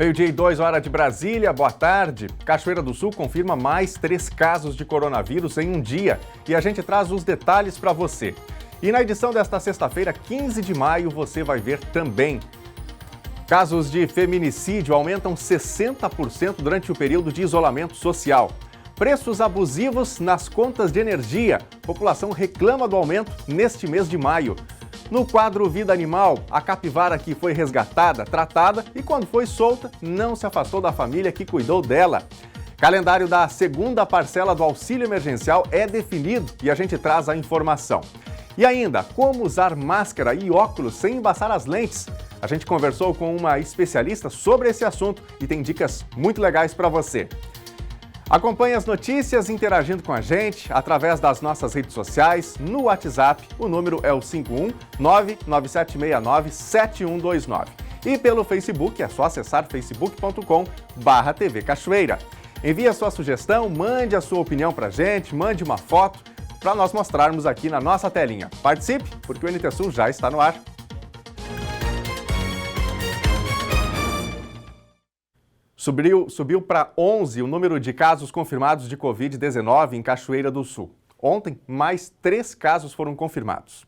Meio-dia e 2 horas de Brasília, boa tarde. Cachoeira do Sul confirma mais 3 casos de coronavírus em um dia e a gente traz os detalhes para você. E na edição desta sexta-feira, 15 de maio, você vai ver também. Casos de feminicídio aumentam 60% durante o período de isolamento social. Preços abusivos nas contas de energia. População reclama do aumento neste mês de maio. No quadro Vida Animal, a capivara que foi resgatada, tratada e quando foi solta, não se afastou da família que cuidou dela. Calendário da segunda parcela do auxílio emergencial é definido e a gente traz a informação. E ainda, como usar máscara e óculos sem embaçar as lentes? A gente conversou com uma especialista sobre esse assunto e tem dicas muito legais para você. Acompanhe as notícias interagindo com a gente através das nossas redes sociais, no WhatsApp, o número é o 51997697129. E pelo Facebook, é só acessar facebook.com/TV Cachoeira. Envie a sua sugestão, mande a sua opinião pra gente, mande uma foto para nós mostrarmos aqui na nossa telinha. Participe, porque o NT Sul já está no ar. Subiu para 11 o número de casos confirmados de Covid-19 em Cachoeira do Sul. Ontem, mais 3 casos foram confirmados.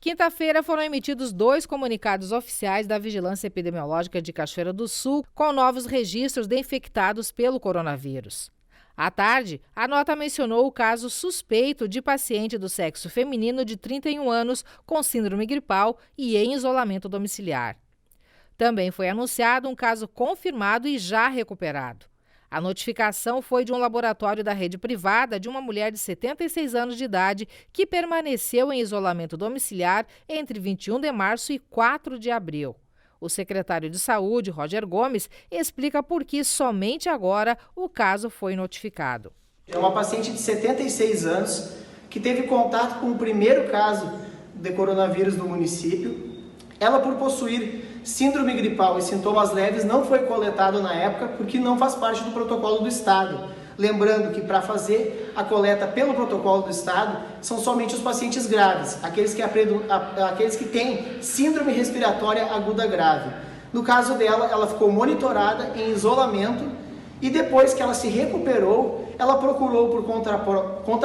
Quinta-feira foram emitidos 2 comunicados oficiais da Vigilância Epidemiológica de Cachoeira do Sul com novos registros de infectados pelo coronavírus. À tarde, a nota mencionou o caso suspeito de paciente do sexo feminino de 31 anos com síndrome gripal e em isolamento domiciliar. Também foi anunciado um caso confirmado e já recuperado. A notificação foi de um laboratório da rede privada de uma mulher de 76 anos de idade que permaneceu em isolamento domiciliar entre 21 de março e 4 de abril. O secretário de Saúde, Roger Gomes, explica por que somente agora o caso foi notificado. É uma paciente de 76 anos que teve contato com o primeiro caso de coronavírus no município. Ela, por possuir síndrome gripal e sintomas leves, não foi coletado na época porque não faz parte do protocolo do Estado. Lembrando que para fazer a coleta pelo protocolo do Estado, são somente os pacientes graves, aqueles que têm síndrome respiratória aguda grave. No caso dela, ela ficou monitorada em isolamento e depois que ela se recuperou, ela procurou por conta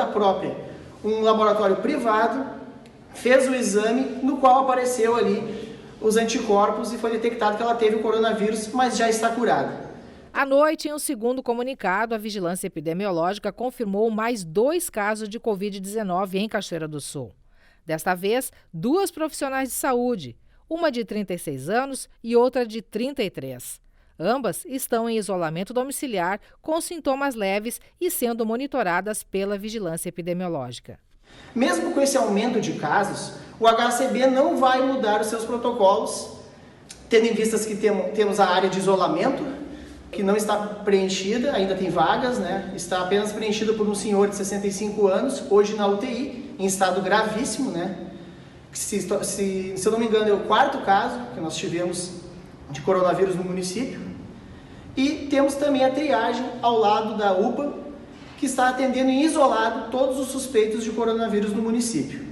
própria um laboratório privado, fez o exame, no qual apareceu ali os anticorpos e foi detectado que ela teve o coronavírus, mas já está curada. À noite, em um segundo comunicado, a Vigilância Epidemiológica confirmou mais 2 casos de Covid-19 em Cachoeira do Sul. Desta vez, 2 profissionais de saúde, uma de 36 anos e outra de 33. Ambas estão em isolamento domiciliar com sintomas leves e sendo monitoradas pela Vigilância Epidemiológica. Mesmo com esse aumento de casos, o HCB não vai mudar os seus protocolos, tendo em vista que temos a área de isolamento, que não está preenchida, ainda tem vagas, né? Está apenas preenchida por um senhor de 65 anos, hoje na UTI, em estado gravíssimo, né? Se eu não me engano, é o 4º caso que nós tivemos de coronavírus no município. E temos também a triagem ao lado da UPA, que está atendendo em isolado todos os suspeitos de coronavírus no município.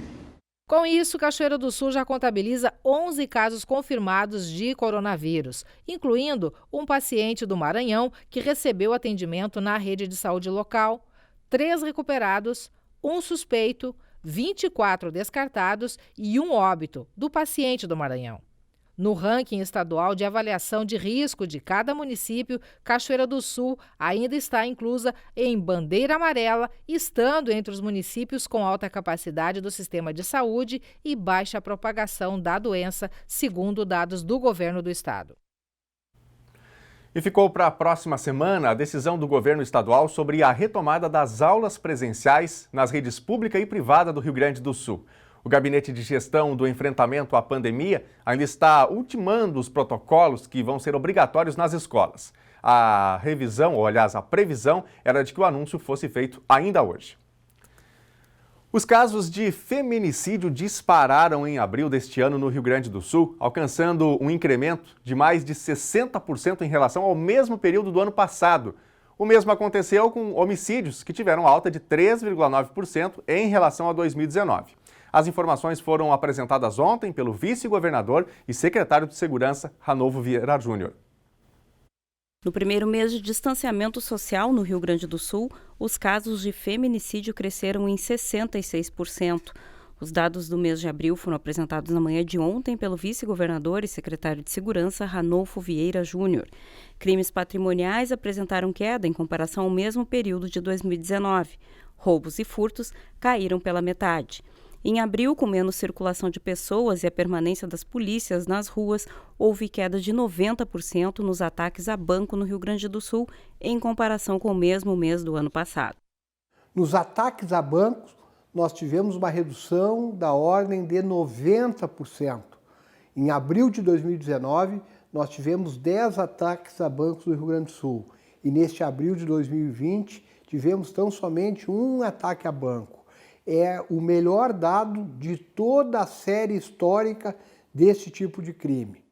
Com isso, Cachoeira do Sul já contabiliza 11 casos confirmados de coronavírus, incluindo um paciente do Maranhão que recebeu atendimento na rede de saúde local, 3 recuperados, 1 suspeito, 24 descartados e 1 óbito do paciente do Maranhão. No ranking estadual de avaliação de risco de cada município, Cachoeira do Sul ainda está inclusa em bandeira amarela, estando entre os municípios com alta capacidade do sistema de saúde e baixa propagação da doença, segundo dados do governo do estado. E ficou para a próxima semana a decisão do governo estadual sobre a retomada das aulas presenciais nas redes pública e privada do Rio Grande do Sul. O Gabinete de Gestão do Enfrentamento à Pandemia ainda está ultimando os protocolos que vão ser obrigatórios nas escolas. A revisão, ou aliás, a previsão, era de que o anúncio fosse feito ainda hoje. Os casos de feminicídio dispararam em abril deste ano no Rio Grande do Sul, alcançando um incremento de mais de 60% em relação ao mesmo período do ano passado. O mesmo aconteceu com homicídios, que tiveram alta de 3,9% em relação a 2019. As informações foram apresentadas ontem pelo vice-governador e secretário de Segurança, Ranolfo Vieira Júnior. No primeiro mês de distanciamento social no Rio Grande do Sul, os casos de feminicídio cresceram em 66%. Os dados do mês de abril foram apresentados na manhã de ontem pelo vice-governador e secretário de Segurança, Ranolfo Vieira Júnior. Crimes patrimoniais apresentaram queda em comparação ao mesmo período de 2019. Roubos e furtos caíram pela metade. Em abril, com menos circulação de pessoas e a permanência das polícias nas ruas, houve queda de 90% nos ataques a banco no Rio Grande do Sul, em comparação com o mesmo mês do ano passado. Nos ataques a bancos, nós tivemos uma redução da ordem de 90%. Em abril de 2019, nós tivemos 10 ataques a bancos do Rio Grande do Sul. E neste abril de 2020, tivemos tão somente um ataque a banco. É o melhor dado de toda a série histórica desse tipo de crime.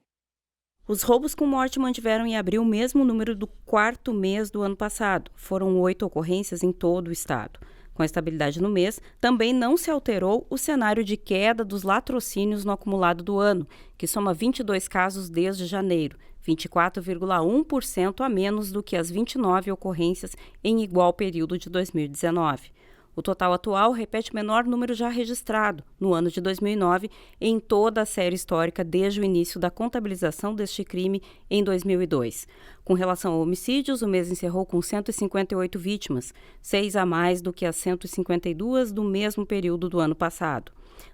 Os roubos com morte mantiveram em abril o mesmo número do quarto mês do ano passado. Foram 8 ocorrências em todo o estado. Com a estabilidade no mês, também não se alterou o cenário de queda dos latrocínios no acumulado do ano, que soma 22 casos desde janeiro, 24,1% a menos do que as 29 ocorrências em igual período de 2019. O total atual repete o menor número já registrado, no ano de 2009, em toda a série histórica desde o início da contabilização deste crime em 2002. Com relação a homicídios, o mês encerrou com 158 vítimas, 6 a mais do que as 152 do mesmo período do ano passado.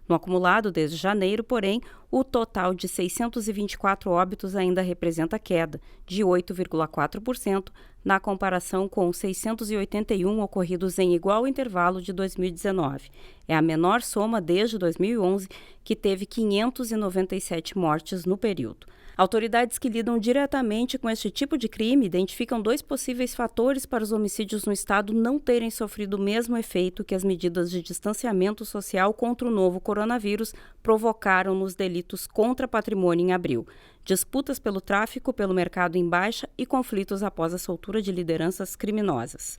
No acumulado desde janeiro, porém, o total de 624 óbitos ainda representa queda de 8,4% na comparação com 681 ocorridos em igual intervalo de 2019. É a menor soma desde 2011, que teve 597 mortes no período. Autoridades que lidam diretamente com este tipo de crime identificam 2 possíveis fatores para os homicídios no estado não terem sofrido o mesmo efeito que as medidas de distanciamento social contra o novo coronavírus provocaram nos delitos contra patrimônio em abril: disputas pelo tráfico pelo mercado em baixa e conflitos após a soltura de lideranças criminosas.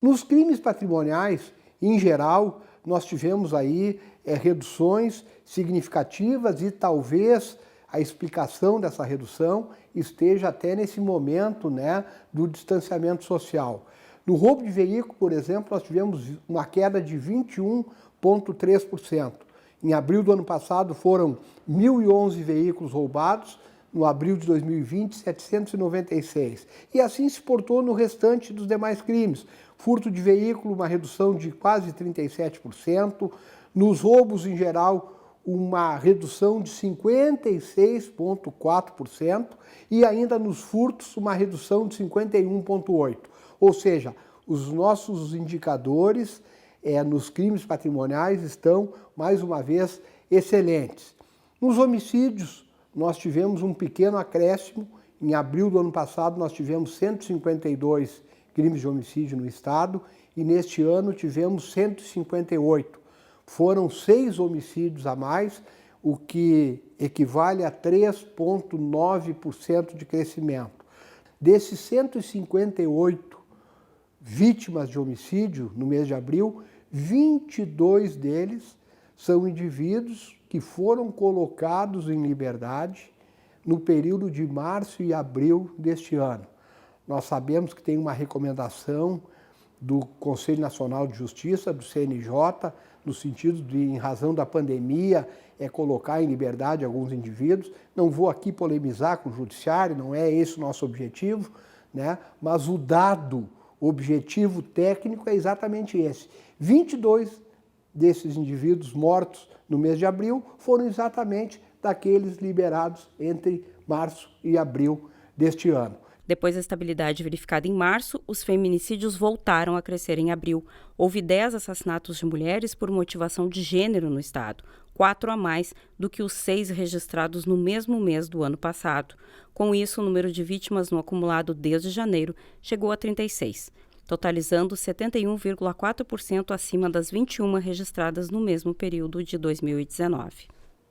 Nos crimes patrimoniais, em geral, nós tivemos aí reduções significativas e talvez a explicação dessa redução esteja até nesse momento, do distanciamento social. No roubo de veículo, por exemplo, nós tivemos uma queda de 21,3%. Em abril do ano passado foram 1.011 veículos roubados, no abril de 2020, 796. E assim se portou no restante dos demais crimes. Furto de veículo, uma redução de quase 37%. Nos roubos em geral, uma redução de 56,4% e ainda nos furtos uma redução de 51,8%. Ou seja, os nossos indicadores nos crimes patrimoniais estão, mais uma vez, excelentes. Nos homicídios, nós tivemos um pequeno acréscimo. Em abril do ano passado, nós tivemos 152 crimes de homicídio no estado e neste ano tivemos 158. Foram 6 homicídios a mais, o que equivale a 3,9% de crescimento. Desses 158 vítimas de homicídio no mês de abril, 22 deles são indivíduos que foram colocados em liberdade no período de março e abril deste ano. Nós sabemos que tem uma recomendação do Conselho Nacional de Justiça, do CNJ, no sentido de, em razão da pandemia, colocar em liberdade alguns indivíduos. Não vou aqui polemizar com o Judiciário, não é esse o nosso objetivo, mas o dado objetivo técnico é exatamente esse. 22 desses indivíduos mortos no mês de abril foram exatamente daqueles liberados entre março e abril deste ano. Depois da estabilidade verificada em março, os feminicídios voltaram a crescer em abril. Houve 10 assassinatos de mulheres por motivação de gênero no estado, 4 a mais do que os 6 registrados no mesmo mês do ano passado. Com isso, o número de vítimas no acumulado desde janeiro chegou a 36, totalizando 71,4% acima das 21 registradas no mesmo período de 2019.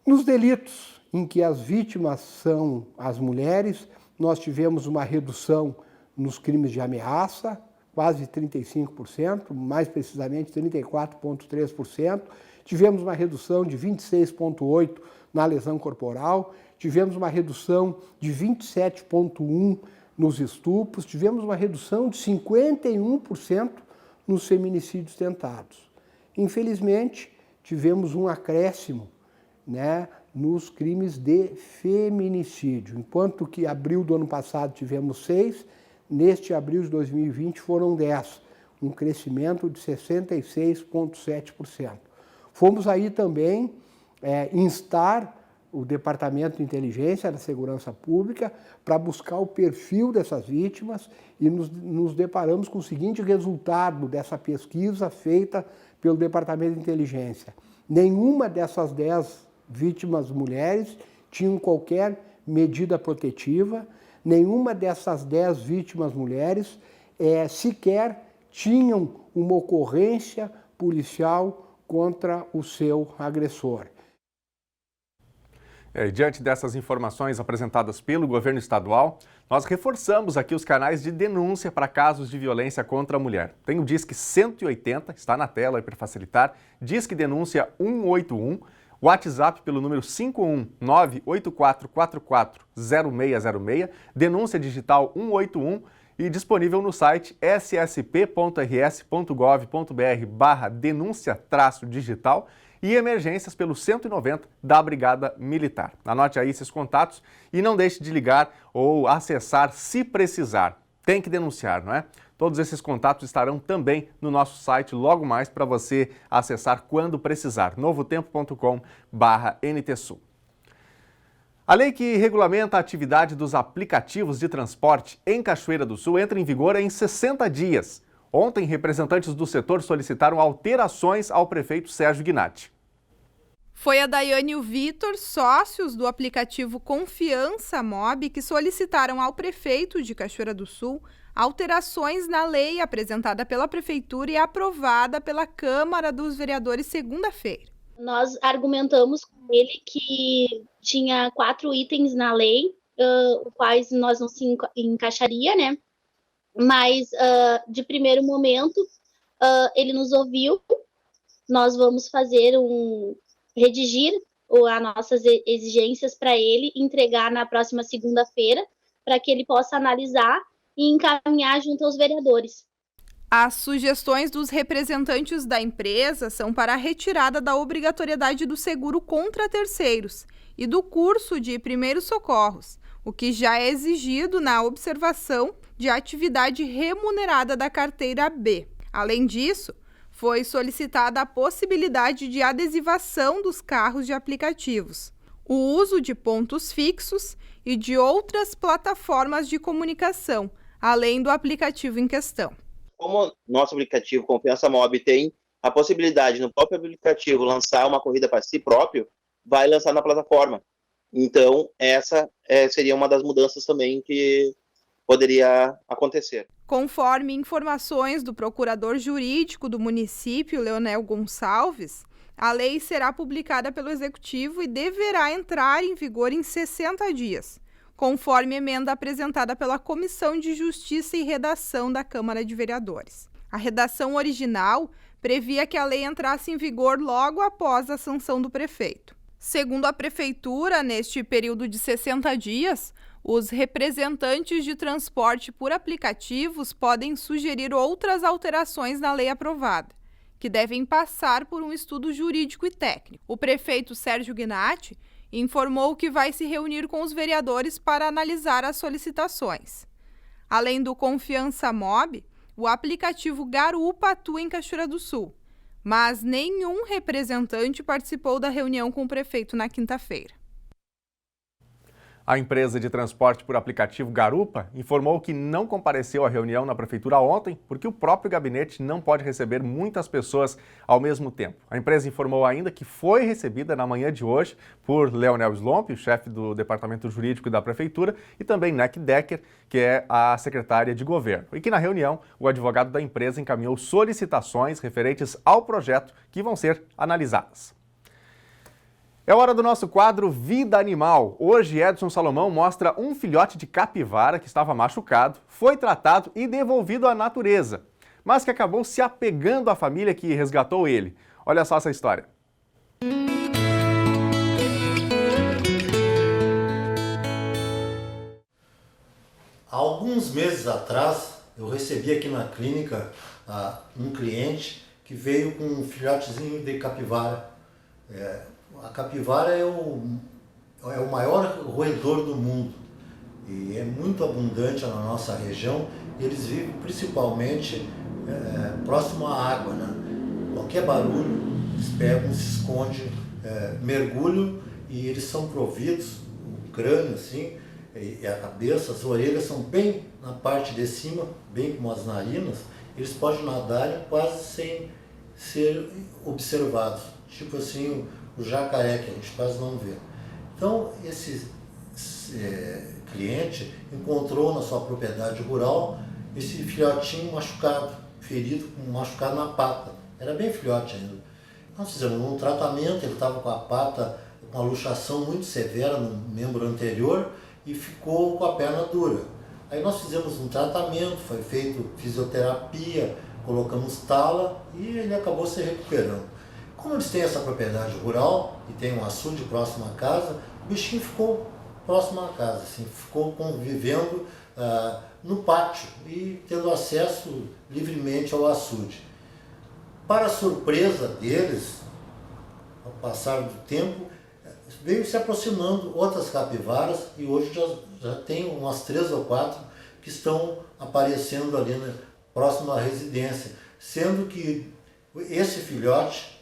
Nos delitos em que as vítimas são as mulheres, nós tivemos uma redução nos crimes de ameaça, quase 35%, mais precisamente 34,3%. Tivemos uma redução de 26,8% na lesão corporal, tivemos uma redução de 27,1% nos estupros, tivemos uma redução de 51% nos feminicídios tentados. Infelizmente, tivemos um acréscimo, né, nos crimes de feminicídio. Enquanto que abril do ano passado tivemos 6, neste abril de 2020 foram 10, um crescimento de 66,7%. Fomos aí também instar o Departamento de Inteligência da Segurança Pública para buscar o perfil dessas vítimas e nos deparamos com o seguinte resultado dessa pesquisa feita pelo Departamento de Inteligência. Nenhuma dessas 10 vítimas mulheres tinham qualquer medida protetiva, nenhuma dessas 10 vítimas mulheres sequer tinham uma ocorrência policial contra o seu agressor. Diante dessas informações apresentadas pelo governo estadual, nós reforçamos aqui os canais de denúncia para casos de violência contra a mulher. Tem o Disque 180, está na tela aí para facilitar, Disque Denúncia 181, WhatsApp pelo número 51984440606, denúncia digital 181 e disponível no site ssp.rs.gov.br/denúncia-digital e emergências pelo 190 da Brigada Militar. Anote aí esses contatos e não deixe de ligar ou acessar se precisar. Tem que denunciar, não é? Todos esses contatos estarão também no nosso site logo mais para você acessar quando precisar, novotempo.com/NTSul. A lei que regulamenta a atividade dos aplicativos de transporte em Cachoeira do Sul entra em vigor em 60 dias. Ontem, representantes do setor solicitaram alterações ao prefeito Sérgio Gnatti. Foi a Daiane e o Vitor, sócios do aplicativo Confiança Mob, que solicitaram ao prefeito de Cachoeira do Sul alterações na lei apresentada pela prefeitura e aprovada pela Câmara dos Vereadores segunda-feira. Nós argumentamos com ele que tinha 4 itens na lei, os quais nós não se encaixaria, né? Mas, de primeiro momento, ele nos ouviu. Nós vamos redigir as nossas exigências para ele, entregar na próxima segunda-feira, para que ele possa analisar e encaminhar junto aos vereadores. As sugestões dos representantes da empresa são para a retirada da obrigatoriedade do seguro contra terceiros e do curso de primeiros socorros, o que já é exigido na observação de atividade remunerada da carteira B. Além disso, foi solicitada a possibilidade de adesivação dos carros de aplicativos, o uso de pontos fixos e de outras plataformas de comunicação, além do aplicativo em questão. Como nosso aplicativo Confiança Mob tem a possibilidade no próprio aplicativo lançar uma corrida para si próprio, vai lançar na plataforma. Então, essa seria uma das mudanças também que poderia acontecer. Conforme informações do procurador jurídico do município, Leonel Gonçalves, a lei será publicada pelo Executivo e deverá entrar em vigor em 60 dias, conforme emenda apresentada pela Comissão de Justiça e Redação da Câmara de Vereadores. A redação original previa que a lei entrasse em vigor logo após a sanção do prefeito. Segundo a Prefeitura, neste período de 60 dias, os representantes de transporte por aplicativos podem sugerir outras alterações na lei aprovada, que devem passar por um estudo jurídico e técnico. O prefeito Sérgio Gnatti informou que vai se reunir com os vereadores para analisar as solicitações. Além do Confiança Mob, o aplicativo Garupa atua em Cachoeira do Sul, mas nenhum representante participou da reunião com o prefeito na quinta-feira. A empresa de transporte por aplicativo Garupa informou que não compareceu à reunião na prefeitura ontem porque o próprio gabinete não pode receber muitas pessoas ao mesmo tempo. A empresa informou ainda que foi recebida na manhã de hoje por Leonel Slomp, chefe do departamento jurídico da prefeitura, e também Neck Decker, que é a secretária de governo. E que na reunião o advogado da empresa encaminhou solicitações referentes ao projeto que vão ser analisadas. É hora do nosso quadro Vida Animal. Hoje, Edson Salomão mostra um filhote de capivara que estava machucado, foi tratado e devolvido à natureza, mas que acabou se apegando à família que resgatou ele. Olha só essa história. A alguns meses atrás, eu recebi aqui na clínica um cliente que veio com um filhotezinho de capivara. A capivara é o maior roedor do mundo e é muito abundante na nossa região. Eles vivem principalmente próximo à água, né? Qualquer barulho, eles pegam, se escondem, mergulham e eles são providos, o crânio assim, e a cabeça, as orelhas são bem na parte de cima, bem como as narinas, eles podem nadar quase sem ser observados, tipo assim o jacaré que a gente quase não vê. Então esse cliente encontrou na sua propriedade rural esse filhotinho machucado, ferido, machucado na pata, era bem filhote ainda. Nós fizemos um tratamento, ele estava com a pata com uma luxação muito severa no membro anterior e ficou com a perna dura. Aí nós fizemos um tratamento, foi feito fisioterapia, colocamos tala e ele acabou se recuperando. Como eles têm essa propriedade rural e tem um açude próximo à casa, o bichinho ficou próximo à casa, assim, ficou convivendo no pátio e tendo acesso livremente ao açude. Para a surpresa deles, ao passar do tempo, veio se aproximando outras capivaras e hoje já tem umas 3 ou 4 que estão aparecendo ali, né, próximo à residência, sendo que esse filhote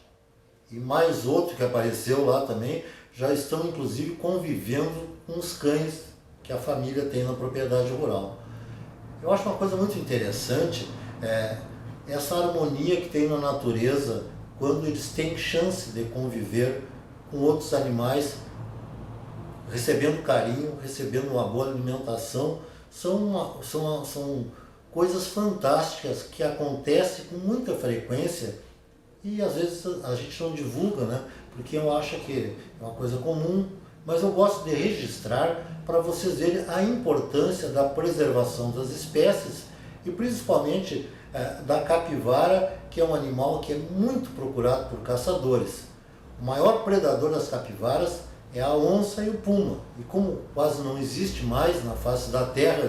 e mais outro que apareceu lá também já estão inclusive convivendo com os cães que a família tem na propriedade rural. Eu acho uma coisa muito interessante essa harmonia que tem na natureza quando eles têm chance de conviver com outros animais, recebendo carinho, recebendo uma boa alimentação. São coisas fantásticas que acontecem com muita frequência e às vezes a gente não divulga, né? Porque eu acho que é uma coisa comum, mas eu gosto de registrar para vocês verem a importância da preservação das espécies e principalmente da capivara, que é um animal que é muito procurado por caçadores. O maior predador das capivaras é a onça e o puma. E como quase não existe mais na face da terra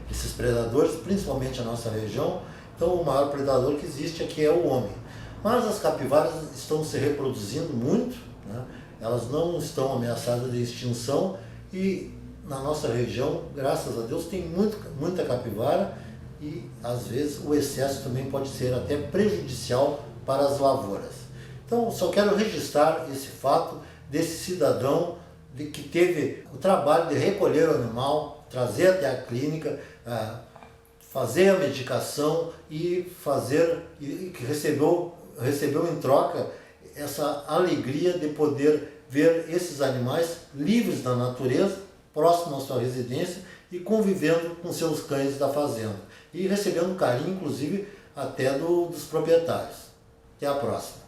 esses predadores, principalmente a nossa região, então o maior predador que existe aqui é o homem. Mas as capivaras estão se reproduzindo muito, né? Elas não estão ameaçadas de extinção e na nossa região, graças a Deus, tem muita capivara e às vezes o excesso também pode ser até prejudicial para as lavouras. Então, só quero registrar esse fato desse cidadão que teve o trabalho de recolher o animal, trazer até a clínica, fazer a medicação e que recebeu em troca essa alegria de poder ver esses animais livres da natureza, próximos à sua residência e convivendo com seus cães da fazenda e recebendo carinho, inclusive, até dos proprietários. Até a próxima.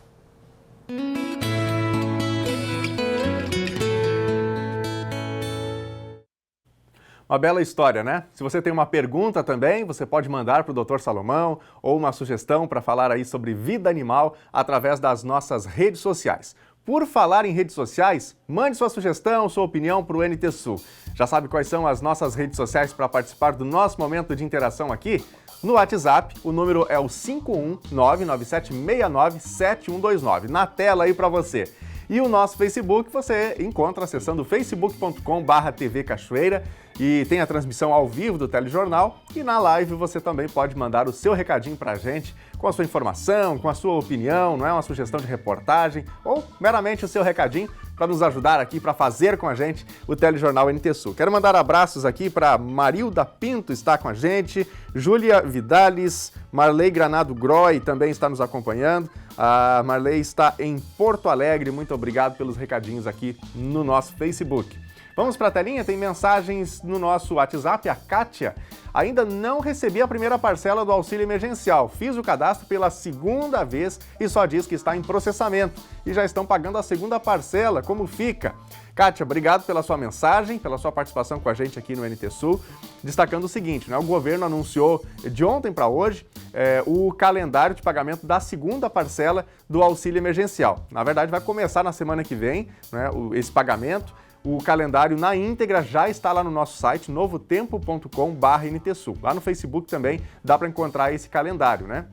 Uma bela história, né? Se você tem uma pergunta também, você pode mandar para o Dr. Salomão ou uma sugestão para falar aí sobre vida animal através das nossas redes sociais. Por falar em redes sociais, mande sua sugestão, sua opinião para o NT Sul. Já sabe quais são as nossas redes sociais para participar do nosso momento de interação aqui? No WhatsApp, o número é o 51997697129. Na tela aí para você. E o nosso Facebook você encontra acessando facebook.com/TV Cachoeira e tem a transmissão ao vivo do telejornal e na live você também pode mandar o seu recadinho pra gente com a sua informação, com a sua opinião, não é uma sugestão de reportagem ou meramente o seu recadinho para nos ajudar aqui, para fazer com a gente o telejornal NT Sul. Quero mandar abraços aqui para Marilda Pinto, está com a gente, Júlia Vidales, Marley Granado Groy também está nos acompanhando. A Marley está em Porto Alegre, muito obrigado pelos recadinhos aqui no nosso Facebook. Vamos para a telinha, tem mensagens no nosso WhatsApp. A Kátia: ainda não recebi a primeira parcela do auxílio emergencial. Fiz o cadastro pela segunda vez e só diz que está em processamento. E já estão pagando a segunda parcela, como fica? Kátia, obrigado pela sua mensagem, pela sua participação com a gente aqui no NT Sul. Destacando o seguinte, né? O governo anunciou de ontem para hoje o calendário de pagamento da segunda parcela do auxílio emergencial. Na verdade, vai começar na semana que vem, né, esse pagamento. O calendário na íntegra já está lá no nosso site, novotempo.com/NTSul. Lá no Facebook também dá para encontrar esse calendário, né?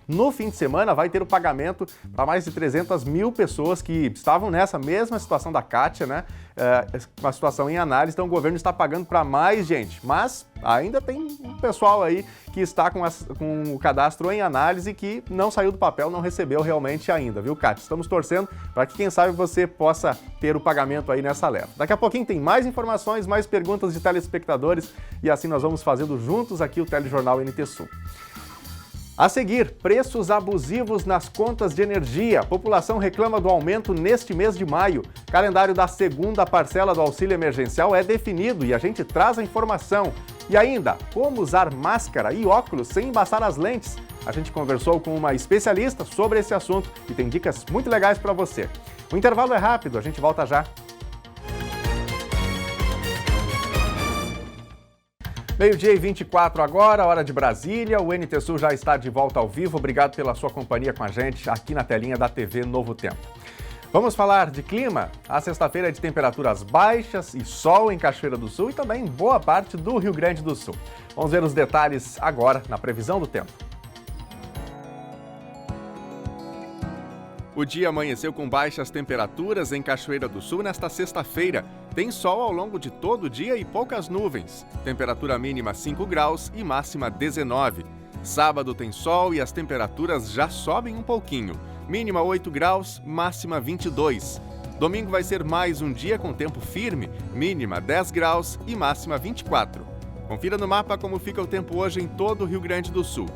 No fim de semana vai ter o pagamento para mais de 300 mil pessoas que estavam nessa mesma situação da Kátia, né? Uma situação em análise, então o governo está pagando para mais gente. Mas ainda tem um pessoal aí que está com o cadastro em análise que não saiu do papel, não recebeu realmente ainda, viu, Kátia? Estamos torcendo para que, quem sabe, você possa ter o pagamento aí nessa leva. Daqui a pouquinho tem mais informações, mais perguntas de telespectadores e assim nós vamos fazendo juntos aqui o Telejornal NTSul. A seguir, preços abusivos nas contas de energia. A população reclama do aumento neste mês de maio. Calendário da segunda parcela do auxílio emergencial é definido e a gente traz a informação. E ainda, como usar máscara e óculos sem embaçar as lentes. A gente conversou com uma especialista sobre esse assunto e tem dicas muito legais para você. O intervalo é rápido, a gente volta já. Meio-dia e 24 agora, hora de Brasília. O NTSul já está de volta ao vivo. Obrigado pela sua companhia com a gente aqui na telinha da TV Novo Tempo. Vamos falar de clima? A sexta-feira é de temperaturas baixas e sol em Cachoeira do Sul e também em boa parte do Rio Grande do Sul. Vamos ver os detalhes agora na previsão do tempo. O dia amanheceu com baixas temperaturas em Cachoeira do Sul nesta sexta-feira. Tem sol ao longo de todo o dia e poucas nuvens. Temperatura mínima 5 graus e máxima 19. Sábado tem sol e as temperaturas já sobem um pouquinho. Mínima 8 graus, máxima 22. Domingo vai ser mais um dia com tempo firme, mínima 10 graus e máxima 24. Confira no mapa como fica o tempo hoje em todo o Rio Grande do Sul.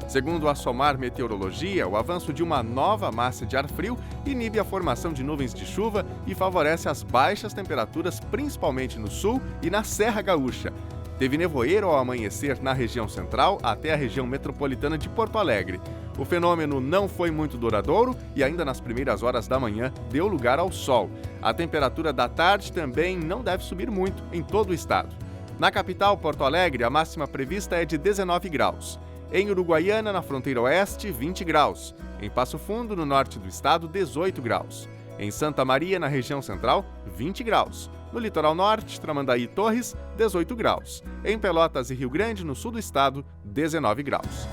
Segundo a SOMAR Meteorologia, o avanço de uma nova massa de ar frio inibe a formação de nuvens de chuva e favorece as baixas temperaturas, principalmente no sul e na Serra Gaúcha. Teve nevoeiro ao amanhecer na região central até a região metropolitana de Porto Alegre. O fenômeno não foi muito duradouro e ainda nas primeiras horas da manhã deu lugar ao sol. A temperatura da tarde também não deve subir muito em todo o estado. Na capital, Porto Alegre, a máxima prevista é de 19 graus. Em Uruguaiana, na fronteira oeste, 20 graus. Em Passo Fundo, no norte do estado, 18 graus. Em Santa Maria, na região central, 20 graus. No litoral norte, Tramandaí e Torres, 18 graus. Em Pelotas e Rio Grande, no sul do estado, 19 graus.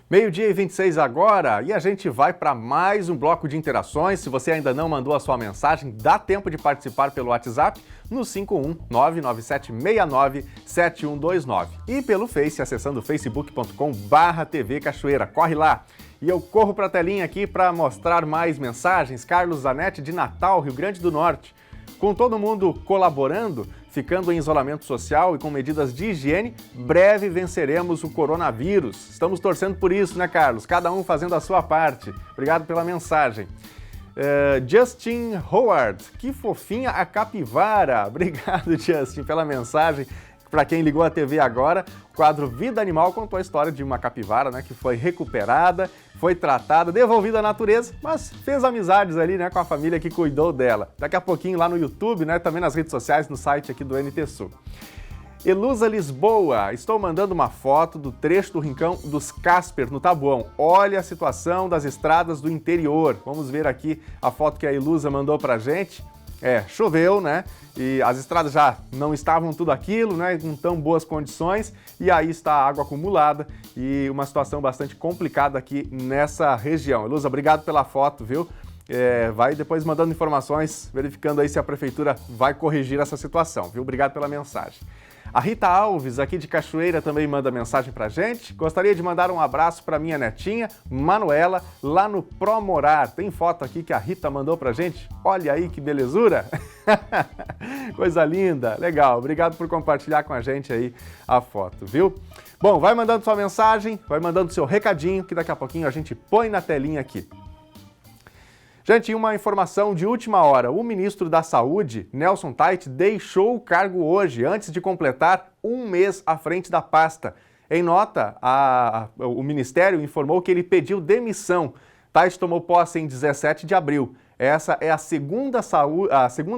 Meio-dia e 26 agora e a gente vai para mais um bloco de interações. Se você ainda não mandou a sua mensagem, dá tempo de participar pelo WhatsApp no 51997697129 e pelo Face acessando facebook.com/TV Cachoeira. Corre lá! E eu corro para a telinha aqui para mostrar mais mensagens. Carlos Zanetti de Natal, Rio Grande do Norte. Com todo mundo colaborando, ficando em isolamento social e com medidas de higiene, breve venceremos o coronavírus. Estamos torcendo por isso, né, Carlos? Cada um fazendo a sua parte. Obrigado pela mensagem. Justin Howard, que fofinha a capivara. Obrigado, Justin, pela mensagem. Para quem ligou a TV agora, o quadro Vida Animal contou a história de uma capivara, né, que foi recuperada, foi tratada, devolvida à natureza, mas fez amizades ali, né, com a família que cuidou dela. Daqui a pouquinho lá no YouTube, né, também nas redes sociais, no site aqui do NTSul. Elusa Lisboa, estou mandando uma foto do trecho do Rincão dos Casper, no Taboão. Olha a situação das estradas do interior. Vamos ver aqui a foto que a Elusa mandou pra gente. Choveu, né? E as estradas já não estavam tudo aquilo, né? Com tão boas condições. E aí está a água acumulada e uma situação bastante complicada aqui nessa região. Elusa, obrigado pela foto, viu? Vai depois mandando informações, verificando aí se a prefeitura vai corrigir essa situação, viu? Obrigado pela mensagem. A Rita Alves, aqui de Cachoeira, também manda mensagem pra gente. Gostaria de mandar um abraço para minha netinha, Manuela, lá no Promorar. Tem foto aqui que a Rita mandou pra gente. Olha aí que belezura! Coisa linda, legal. Obrigado por compartilhar com a gente aí a foto, viu? Bom, vai mandando sua mensagem, vai mandando seu recadinho, que daqui a pouquinho a gente põe na telinha aqui. Gente, uma informação de última hora. O ministro da Saúde, Nelson Tait, deixou o cargo hoje, antes de completar um mês à frente da pasta. Em nota, o Ministério informou que ele pediu demissão. Tait tomou posse em 17 de abril. Essa é a segunda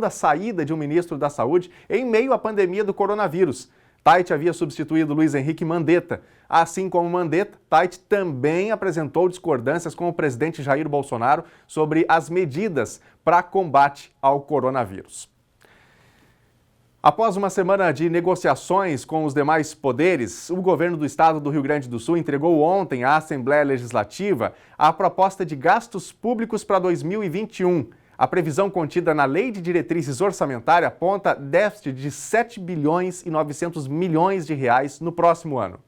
saída de um ministro da Saúde em meio à pandemia do coronavírus. Tait havia substituído Luiz Henrique Mandetta. Assim como Mandetta, Tait também apresentou discordâncias com o presidente Jair Bolsonaro sobre as medidas para combate ao coronavírus. Após uma semana de negociações com os demais poderes, o governo do estado do Rio Grande do Sul entregou ontem à Assembleia Legislativa a proposta de gastos públicos para 2021. A previsão contida na Lei de Diretrizes Orçamentárias aponta déficit de 7 bilhões e 900 milhões de reais no próximo ano.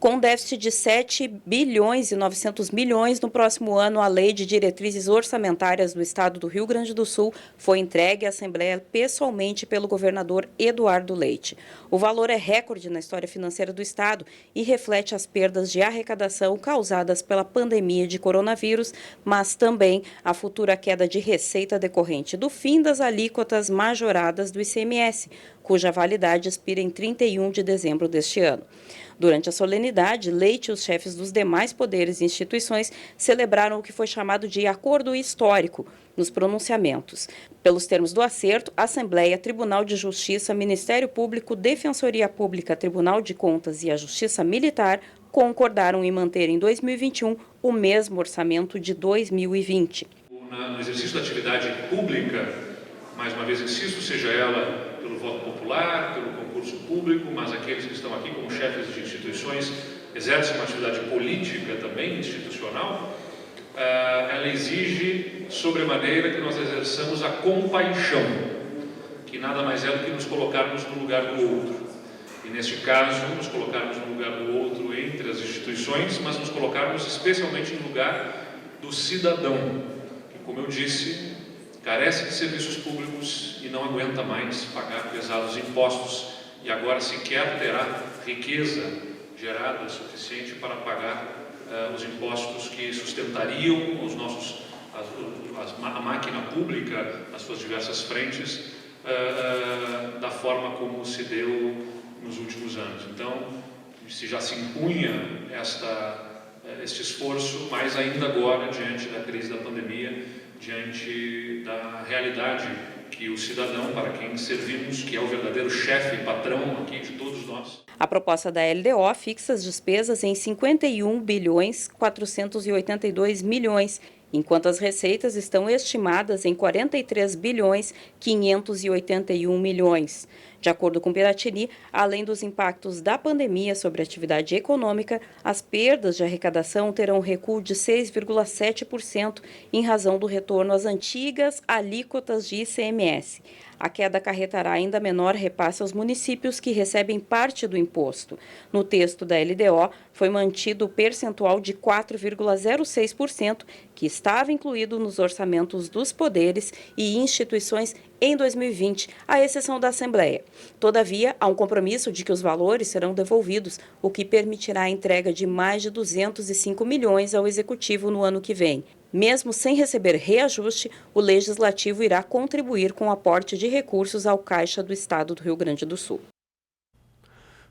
Com déficit de 7 bilhões e 900 milhões no próximo ano, a Lei de Diretrizes Orçamentárias do Estado do Rio Grande do Sul foi entregue à Assembleia pessoalmente pelo governador Eduardo Leite. O valor é recorde na história financeira do Estado e reflete as perdas de arrecadação causadas pela pandemia de coronavírus, mas também a futura queda de receita decorrente do fim das alíquotas majoradas do ICMS, cuja validade expira em 31 de dezembro deste ano. Durante a solenidade, Leite e os chefes dos demais poderes e instituições celebraram o que foi chamado de acordo histórico nos pronunciamentos. Pelos termos do acerto, Assembleia, Tribunal de Justiça, Ministério Público, Defensoria Pública, Tribunal de Contas e a Justiça Militar concordaram em manter em 2021 o mesmo orçamento de 2020. No exercício da atividade pública, mais uma vez insisto, seja ela pelo voto popular, pelo concurso público, mas aqueles que estão aqui como chefes de instituições exercem uma atividade política também, institucional, ela exige sobremaneira que nós exerçamos a compaixão, que nada mais é do que nos colocarmos no lugar do outro. E neste caso, nos colocarmos no lugar do outro entre as instituições, mas nos colocarmos especialmente no lugar do cidadão, que, como eu disse, carece de serviços públicos e não aguenta mais pagar pesados impostos e agora sequer terá riqueza gerada suficiente para pagar os impostos que sustentariam a máquina pública nas suas diversas frentes da forma como se deu nos últimos anos. Então, se já se impunha este esforço, mais ainda agora, diante da crise da pandemia, diante da realidade que o cidadão, para quem servimos, que é o verdadeiro chefe e patrão aqui de todos nós. A proposta da LDO fixa as despesas em 51 bilhões 482 milhões, enquanto as receitas estão estimadas em 43 bilhões 581 milhões. De acordo com Piratini, além dos impactos da pandemia sobre a atividade econômica, as perdas de arrecadação terão recuo de 6,7% em razão do retorno às antigas alíquotas de ICMS. A queda acarretará ainda menor repasse aos municípios que recebem parte do imposto. No texto da LDO, foi mantido o percentual de 4,06%, que estava incluído nos orçamentos dos poderes e instituições em 2020, à exceção da Assembleia. Todavia, há um compromisso de que os valores serão devolvidos, o que permitirá a entrega de mais de 205 milhões ao Executivo no ano que vem. Mesmo sem receber reajuste, o Legislativo irá contribuir com o aporte de recursos ao Caixa do Estado do Rio Grande do Sul.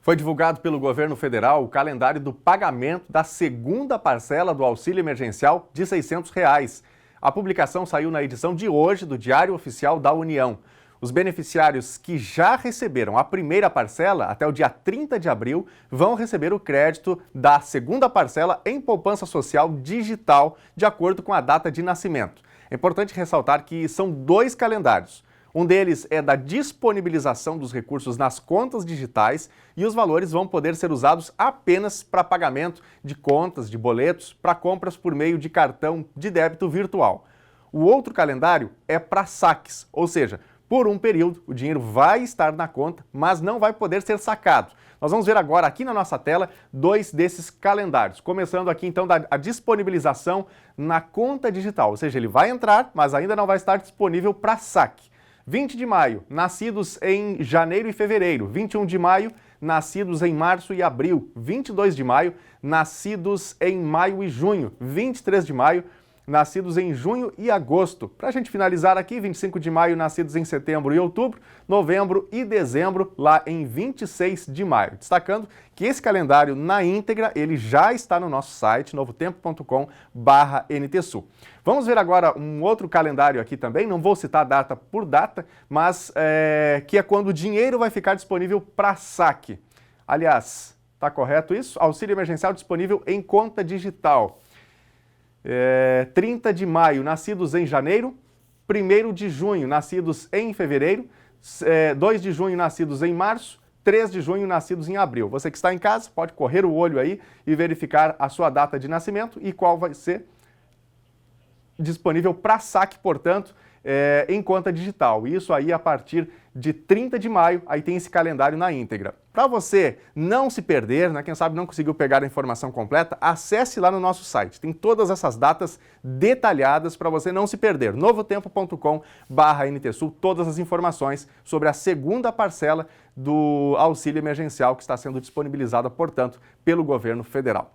Foi divulgado pelo governo federal o calendário do pagamento da segunda parcela do auxílio emergencial de R$ 600. A publicação saiu na edição de hoje do Diário Oficial da União. Os beneficiários que já receberam a primeira parcela até o dia 30 de abril vão receber o crédito da segunda parcela em poupança social digital, de acordo com a data de nascimento. É importante ressaltar que são 2 calendários. Um deles é da disponibilização dos recursos nas contas digitais e os valores vão poder ser usados apenas para pagamento de contas, de boletos, para compras por meio de cartão de débito virtual. O outro calendário é para saques, ou seja, por um período o dinheiro vai estar na conta, mas não vai poder ser sacado. Nós vamos ver agora aqui na nossa tela 2 desses calendários, começando aqui então a disponibilização na conta digital, ou seja, ele vai entrar, mas ainda não vai estar disponível para saque. 20 de maio, nascidos em janeiro e fevereiro. 21 de maio, nascidos em março e abril. 22 de maio, nascidos em maio e junho. 23 de maio, nascidos em junho e agosto. Para a gente finalizar aqui, 25 de maio, nascidos em setembro e outubro, novembro e dezembro, lá em 26 de maio. Destacando que esse calendário na íntegra, ele já está no nosso site, novotempo.com/NTSul. Vamos ver agora um outro calendário aqui também, não vou citar data por data, mas que é quando o dinheiro vai ficar disponível para saque. Aliás, está correto isso? Auxílio emergencial disponível em conta digital. 30 de maio, nascidos em janeiro. 1º de junho, nascidos em fevereiro. 2 de junho, nascidos em março. 3 de junho, nascidos em abril. Você que está em casa, pode correr o olho aí e verificar a sua data de nascimento e qual vai ser disponível para saque, portanto, em conta digital. Isso aí a partir de 30 de maio, aí tem esse calendário na íntegra. Para você não se perder, né, quem sabe não conseguiu pegar a informação completa, acesse lá no nosso site. Tem todas essas datas detalhadas para você não se perder. novotempo.com/NTSul, todas as informações sobre a segunda parcela do auxílio emergencial que está sendo disponibilizada, portanto, pelo governo federal.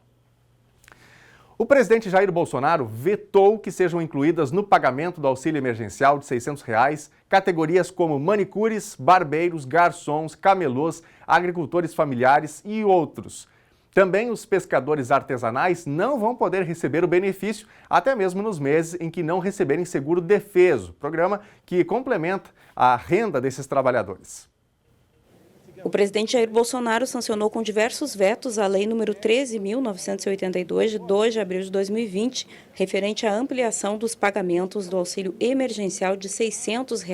O presidente Jair Bolsonaro vetou que sejam incluídas no pagamento do auxílio emergencial de R$ 600 categorias como manicures, barbeiros, garçons, camelôs, agricultores familiares e outros. Também os pescadores artesanais não vão poder receber o benefício, até mesmo nos meses em que não receberem seguro-defeso, programa que complementa a renda desses trabalhadores. O presidente Jair Bolsonaro sancionou com diversos vetos a Lei nº 13.982, de 2 de abril de 2020, referente à ampliação dos pagamentos do auxílio emergencial de R$ 600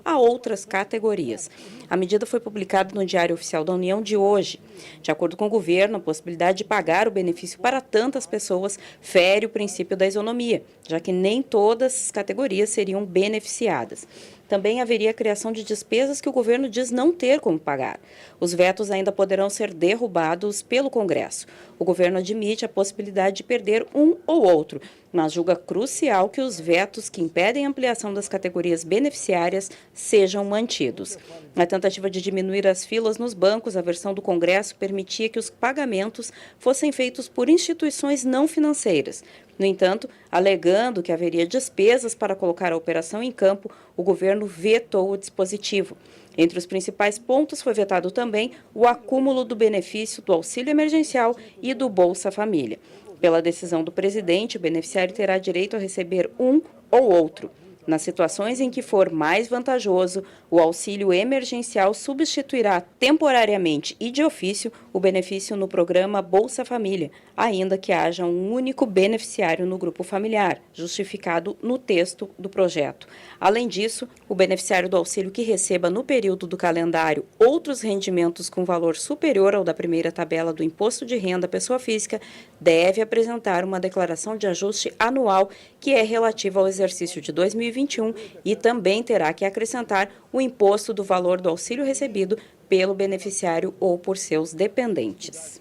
a outras categorias. A medida foi publicada no Diário Oficial da União de hoje. De acordo com o governo, a possibilidade de pagar o benefício para tantas pessoas fere o princípio da isonomia, já que nem todas as categorias seriam beneficiadas. Também haveria a criação de despesas que o governo diz não ter como pagar. Os vetos ainda poderão ser derrubados pelo Congresso. O governo admite a possibilidade de perder um ou outro, mas julga crucial que os vetos que impedem a ampliação das categorias beneficiárias sejam mantidos. Na tentativa de diminuir as filas nos bancos, a versão do Congresso permitia que os pagamentos fossem feitos por instituições não financeiras. No entanto, alegando que haveria despesas para colocar a operação em campo, o governo vetou o dispositivo. Entre os principais pontos foi vetado também o acúmulo do benefício do auxílio emergencial e do Bolsa Família. Pela decisão do presidente, o beneficiário terá direito a receber um ou outro. Nas situações em que for mais vantajoso, o auxílio emergencial substituirá temporariamente e de ofício o benefício no programa Bolsa Família, ainda que haja um único beneficiário no grupo familiar, justificado no texto do projeto. Além disso, o beneficiário do auxílio que receba no período do calendário outros rendimentos com valor superior ao da primeira tabela do Imposto de Renda à Pessoa Física deve apresentar uma declaração de ajuste anual que é relativa ao exercício de 2021 e também terá que acrescentar o imposto do valor do auxílio recebido pelo beneficiário ou por seus dependentes.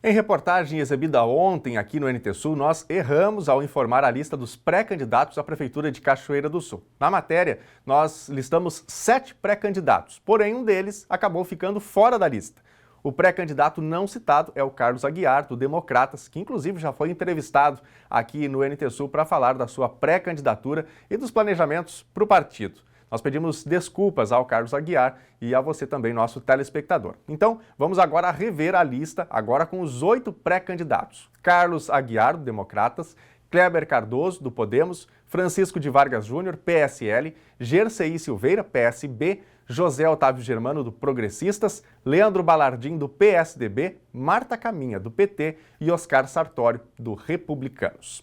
Em reportagem exibida ontem aqui no NTSul, nós erramos ao informar a lista dos pré-candidatos à Prefeitura de Cachoeira do Sul. Na matéria, nós listamos 7 pré-candidatos, porém um deles acabou ficando fora da lista. O pré-candidato não citado é o Carlos Aguiar, do Democratas, que inclusive já foi entrevistado aqui no NTSul para falar da sua pré-candidatura e dos planejamentos para o partido. Nós pedimos desculpas ao Carlos Aguiar e a você também, nosso telespectador. Então, vamos agora rever a lista, agora com os 8 pré-candidatos. Carlos Aguiar, do Democratas, Kleber Cardoso, do Podemos, Francisco de Vargas Júnior, PSL, Gercei Silveira, PSB, José Otávio Germano, do Progressistas, Leandro Balardim, do PSDB, Marta Caminha, do PT e Oscar Sartório, do Republicanos.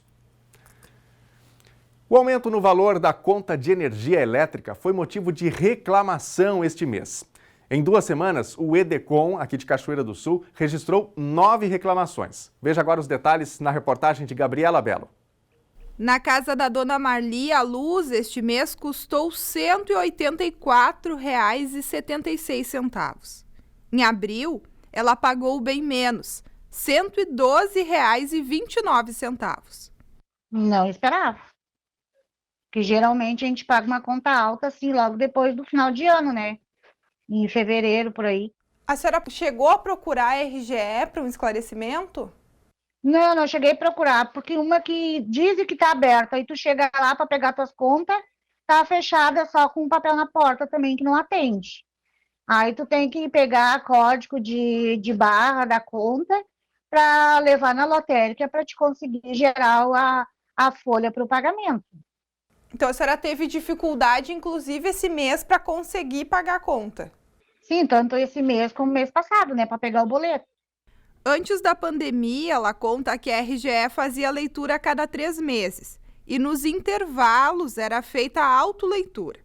O aumento no valor da conta de energia elétrica foi motivo de reclamação este mês. Em 2 semanas, o EDECOM, aqui de Cachoeira do Sul, registrou 9 reclamações. Veja agora os detalhes na reportagem de Gabriela Belo. Na casa da dona Marli, a luz este mês custou R$ 184,76. Em abril, ela pagou bem menos, R$ 112,29. Não esperava. Porque geralmente a gente paga uma conta alta assim logo depois do final de ano, né? Em fevereiro, por aí. A senhora chegou a procurar a RGE para um esclarecimento? Não cheguei a procurar, porque uma que diz que tá aberta, e tu chega lá para pegar tuas contas, tá fechada só com um papel na porta também, que não atende. Aí tu tem que pegar código de barra da conta para levar na lotérica para te conseguir gerar a folha para o pagamento. Então a senhora teve dificuldade, inclusive, esse mês para conseguir pagar a conta? Sim, tanto esse mês como o mês passado, né, para pegar o boleto. Antes da pandemia, ela conta que a RGE fazia leitura a cada 3 meses e nos intervalos era feita a autoleitura.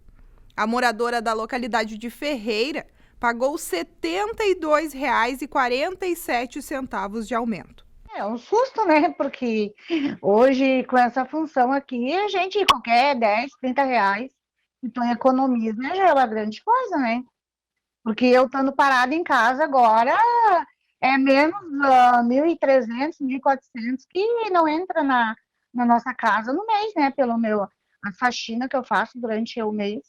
A moradora da localidade de Ferreira pagou R$ 72,47 de aumento. É um susto, né? Porque hoje, com essa função aqui, a gente, qualquer 10, 30 reais, então economiza, né? Já é uma grande coisa, né? Porque eu estando parada em casa agora, é menos 1.300, 1.400 que não entra na nossa casa no mês, né? A faxina que eu faço durante o mês,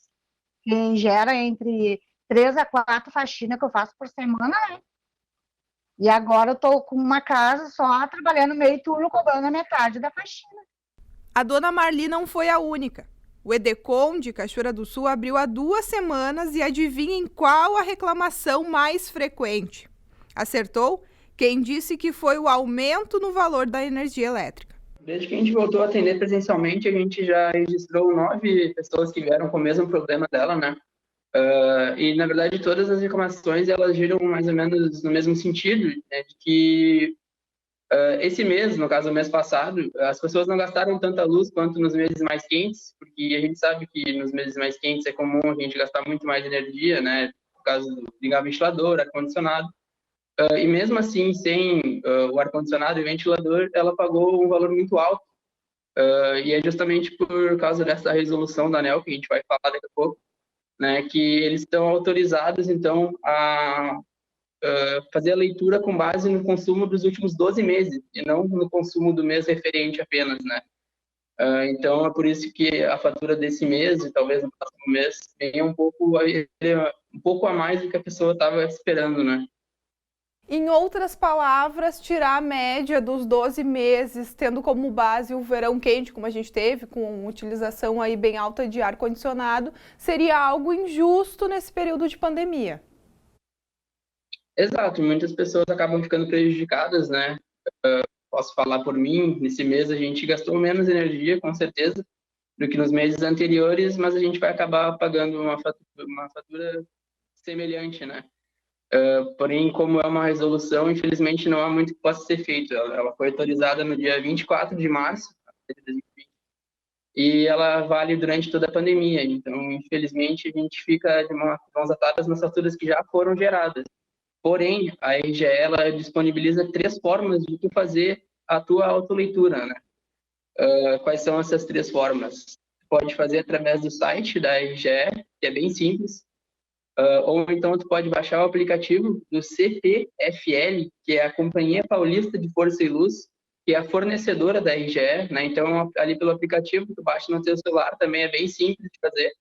que gera entre 3 a 4 faxinas que eu faço por semana, né? E agora eu tô com uma casa só trabalhando meio turno, cobrando a metade da faxina. A dona Marli não foi a única. O Edecom de Cachoeira do Sul abriu há 2 semanas e adivinhem qual a reclamação mais frequente. Acertou? Quem disse que foi o aumento no valor da energia elétrica. Desde que a gente voltou a atender presencialmente, a gente já registrou 9 pessoas que vieram com o mesmo problema dela, né? E, na verdade, todas as reclamações, elas giram mais ou menos no mesmo sentido, né, de que esse mês, no caso, o mês passado, as pessoas não gastaram tanta luz quanto nos meses mais quentes, porque a gente sabe que nos meses mais quentes é comum a gente gastar muito mais energia, né, por causa do ligar ventilador, ar-condicionado. E mesmo assim, sem o ar-condicionado e o ventilador, ela pagou um valor muito alto. E é justamente por causa dessa resolução da ANEEL, que a gente vai falar daqui a pouco, né, que eles estão autorizados, então, a fazer a leitura com base no consumo dos últimos 12 meses, e não no consumo do mês referente apenas, né. Então, é por isso que a fatura desse mês, e talvez no próximo mês, venha um pouco a mais do que a pessoa estava esperando, né. Em outras palavras, tirar a média dos 12 meses, tendo como base o verão quente, como a gente teve, com utilização aí bem alta de ar-condicionado, seria algo injusto nesse período de pandemia. Exato, muitas pessoas acabam ficando prejudicadas, né? Posso falar por mim, nesse mês a gente gastou menos energia, com certeza, do que nos meses anteriores, mas a gente vai acabar pagando uma fatura semelhante, né? Porém, como é uma resolução, infelizmente não há muito que possa ser feito. Ela foi autorizada no dia 24 de março de 2020 e ela vale durante toda a pandemia. Então, infelizmente, a gente fica de mãos atadas nas faturas que já foram geradas. Porém, a RGE ela disponibiliza 3 formas de tu fazer a tua autoleitura, né? Quais são essas 3 formas? Pode fazer através do site da RGE, que é bem simples. Ou então tu pode baixar o aplicativo do CPFL, que é a Companhia Paulista de Força e Luz, que é a fornecedora da RGE, né? Então, ali pelo aplicativo, tu baixa no teu celular, também é bem simples de fazer.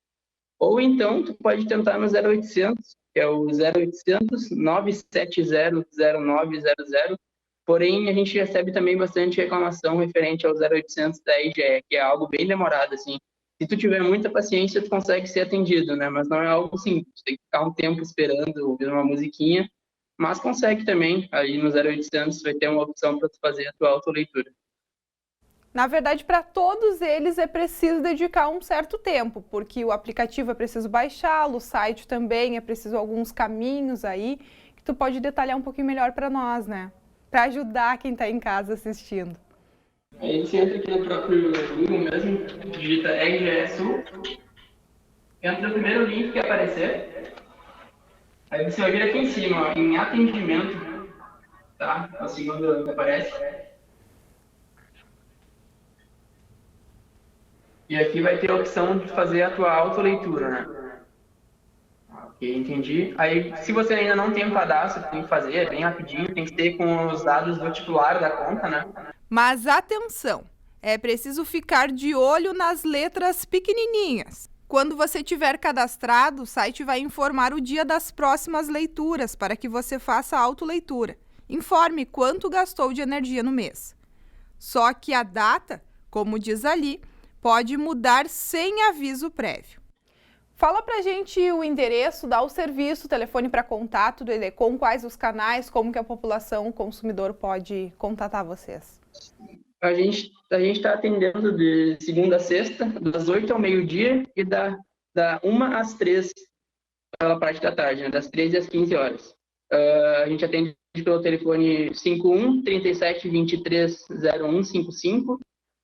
Ou então, tu pode tentar no 0800, que é o 0800 970 0900. Porém, a gente recebe também bastante reclamação referente ao 0800 da RGE, que é algo bem demorado, assim. Se tu tiver muita paciência, tu consegue ser atendido, né? Mas não é algo simples. Tem que ficar um tempo esperando, ouvindo uma musiquinha. Mas consegue também. Aí no 0800 vai ter uma opção para tu fazer a tua autoleitura. Na verdade, para todos eles é preciso dedicar um certo tempo, porque o aplicativo é preciso baixá-lo, o site também é preciso alguns caminhos aí, que tu pode detalhar um pouquinho melhor para nós, né? Para ajudar quem está em casa assistindo. Aí você entra aqui no próprio Google mesmo, digita RGE Sul, entra no primeiro link que aparecer, aí você vai vir aqui em cima, ó, em atendimento, tá? É o segundo que aparece. E aqui vai ter a opção de fazer a tua autoleitura, né? Ok, entendi. Aí, se você ainda não tem um cadastro, tem que fazer, é bem rapidinho, tem que ter com os dados do titular da conta, né? Mas atenção, é preciso ficar de olho nas letras pequenininhas. Quando você tiver cadastrado, o site vai informar o dia das próximas leituras para que você faça a autoleitura. Informe quanto gastou de energia no mês. Só que a data, como diz ali, pode mudar sem aviso prévio. Fala pra gente o endereço, dá o serviço, o telefone para contato do Edecom, quais os canais, como que a população, o consumidor pode contatar vocês. A gente está atendendo de segunda a sexta, das 8 ao meio-dia e da 1 às 3 pela parte da tarde, né? Das 13 às 15 horas. A gente atende pelo telefone 51 37 23 0155,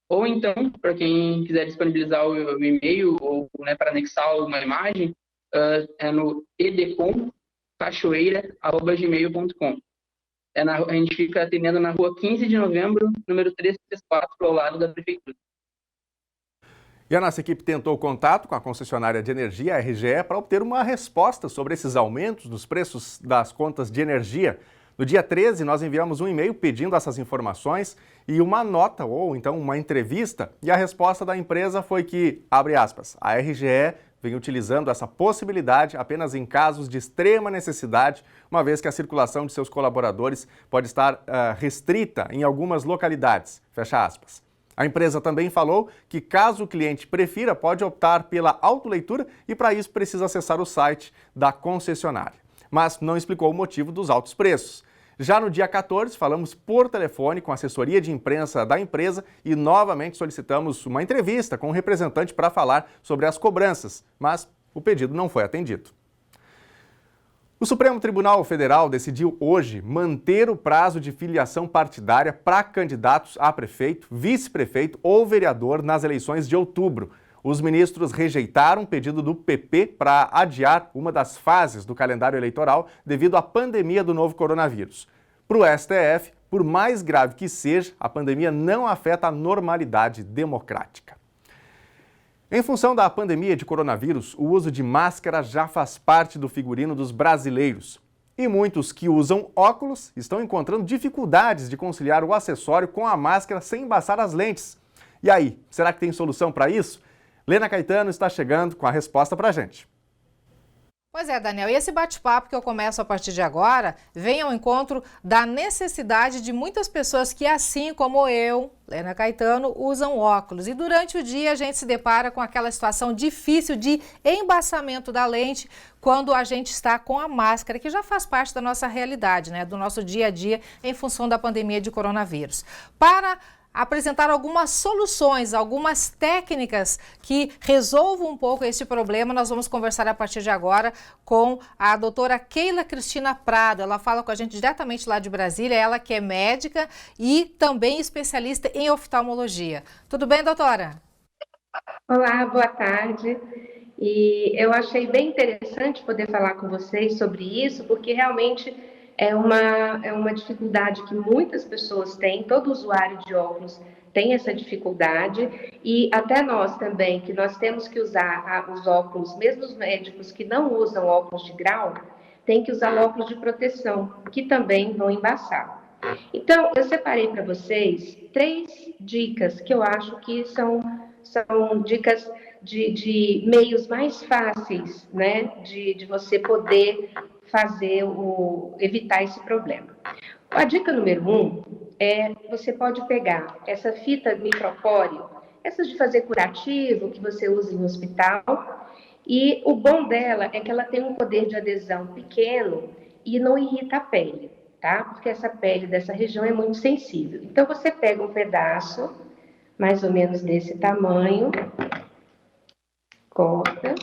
ou então, para quem quiser disponibilizar o e-mail ou, né, para anexar uma imagem, é no edecomcachoeira@gmail.com. A gente fica atendendo na rua 15 de novembro, número 334, ao lado da prefeitura. E a nossa equipe tentou contato com a concessionária de energia, a RGE, para obter uma resposta sobre esses aumentos nos preços das contas de energia. No dia 13, nós enviamos um e-mail pedindo essas informações e uma nota, ou então uma entrevista, e a resposta da empresa foi que, abre aspas, a RGE vem utilizando essa possibilidade apenas em casos de extrema necessidade, uma vez que a circulação de seus colaboradores pode estar restrita em algumas localidades, fecha aspas. A empresa também falou que, caso o cliente prefira, pode optar pela autoleitura e, para isso, precisa acessar o site da concessionária. Mas não explicou o motivo dos altos preços. Já no dia 14, falamos por telefone com a assessoria de imprensa da empresa e novamente solicitamos uma entrevista com um representante para falar sobre as cobranças, mas o pedido não foi atendido. O Supremo Tribunal Federal decidiu hoje manter o prazo de filiação partidária para candidatos a prefeito, vice-prefeito ou vereador nas eleições de outubro. Os ministros rejeitaram o pedido do PP para adiar uma das fases do calendário eleitoral devido à pandemia do novo coronavírus. Para o STF, por mais grave que seja, a pandemia não afeta a normalidade democrática. Em função da pandemia de coronavírus, o uso de máscara já faz parte do figurino dos brasileiros. E muitos que usam óculos estão encontrando dificuldades de conciliar o acessório com a máscara sem embaçar as lentes. E aí, será que tem solução para isso? Lena Caetano está chegando com a resposta para a gente. Pois é, Daniel, e esse bate-papo que eu começo a partir de agora vem ao encontro da necessidade de muitas pessoas que, assim como eu, Lena Caetano, usam óculos. E durante o dia a gente se depara com aquela situação difícil de embaçamento da lente quando a gente está com a máscara, que já faz parte da nossa realidade, né, do nosso dia a dia em função da pandemia de coronavírus. Para apresentar algumas soluções, algumas técnicas que resolvam um pouco esse problema. Nós vamos conversar a partir de agora com a doutora Keila Cristina Prado. Ela fala com a gente diretamente lá de Brasília, ela que é médica e também especialista em oftalmologia. Tudo bem, doutora? Olá, boa tarde. E eu achei bem interessante poder falar com vocês sobre isso, porque realmente é uma dificuldade que muitas pessoas têm, todo usuário de óculos tem essa dificuldade, e até nós também, que nós temos que usar os óculos, mesmo os médicos que não usam óculos de grau, tem que usar óculos de proteção, que também vão embaçar. Então, eu separei para vocês 3 dicas que eu acho que são dicas de meios mais fáceis, né, de você poder evitar esse problema. A dica número 1 é, você pode pegar essa fita micropóreo, essas de fazer curativo, que você usa em hospital, e o bom dela é que ela tem um poder de adesão pequeno e não irrita a pele, tá? Porque essa pele dessa região é muito sensível. Então, você pega um pedaço, mais ou menos desse tamanho, corta,